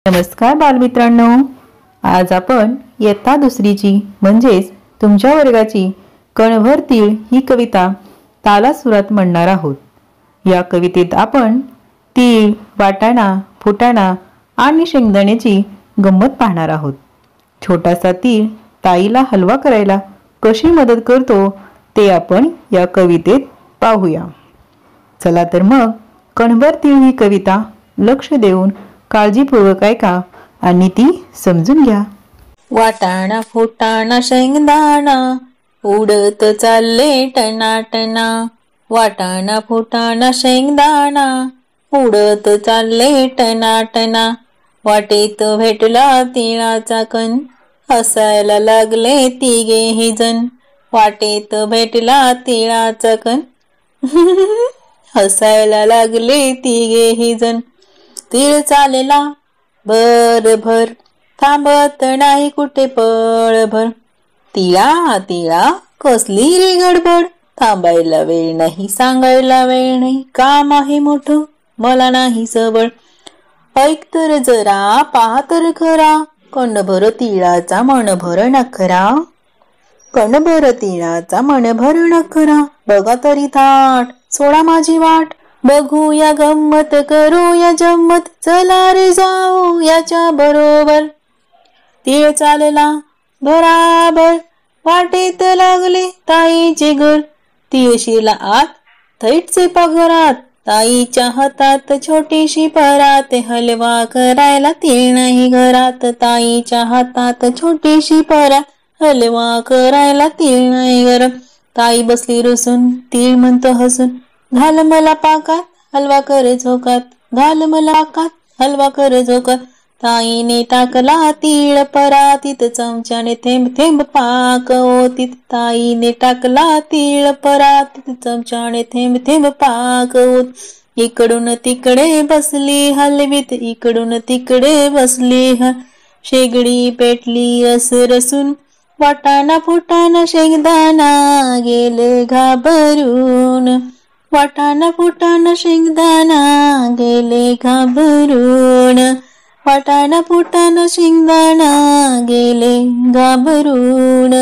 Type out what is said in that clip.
नमस्कार बालमित्रांनो, आज आपण इयत्ता दुसरीची म्हणजेच तुमच्या वर्गाची कणभर तीळ ही कविता तालासुरात म्हणणार आहोत। या कवितेत आपण तीळ, वाटाणा, फुटाणा आणि शेंगदाण्याची गंमत पाहणार आहोत। छोटासा तीळ ताईला हलवा करायला कशी मदत करतो ते आपण या कवितेत पाहूया। चला तर मग कणभर तीळ ही कविता लक्ष देऊन काळजीपूर्वक ऐका आणि ती समजून घ्या। वाटाणा फुटाणा शेंगदाणा उडत चालले टनाटना। वाटाणा फुटाणा शेंगदाणा उडत चालले टनाटना। वाटेत भेटला तिळाचा कण हसायला लागले तिघेही जण। वाटेत भेटला तिळाचा कण हसायला लागले तिघेही जण। तीळ चालला भरभर थांबत नाही कुठे पळभर। तिळा तिळा कसली रे गडबड थांबायला वेळ नाही सांगायला वेळ नाही। काम आहे मोठं मला नाही सबळ ऐक तर जरा पाहा तर खरा। कणभर तिळाचा मनभर नखरा। कणभर तिळाचा मनभर नखरा। बघा तरी थाट सोडा माझी वाट। बघूया गंमत करूया जम्मत चला रे जाऊ याच्या बरोबर। तीळ चालला भराभर वाटेत लागले ताईचे घर। तीळ शिरला आत थैटचे पगरात ताईच्या हातात छोटीशी परात। हलवा करायला तीळ नाही घरात ताईच्या हातात छोटीशी परात। हलवा करायला तीळ नाही घरात। ताई बसली रुसून तीळ म्हणतो हसून घाल मला पाकात हलवा कर झोकात। घाल मला पाकात हलवा कर झोकात। ताईने टाकला तीळ परातीत चमच्याने थेंब थेंब पाक ओतीत। ताईने टाकला तीळ परातीत चमच्याने थेंब थेंब पाक ओत। इकडून तिकडे बसली हलवीत इकडून तिकडे बसली शेगडी पेटली असरसून। वाटाणा फुटाणा शेंगदाणा गेले घाबरून। वाटाणा फुटाणा शेंगदाणा गेले घाबरून। वाटाणा फुटाणा शेंगदाणा गेले घाबरून।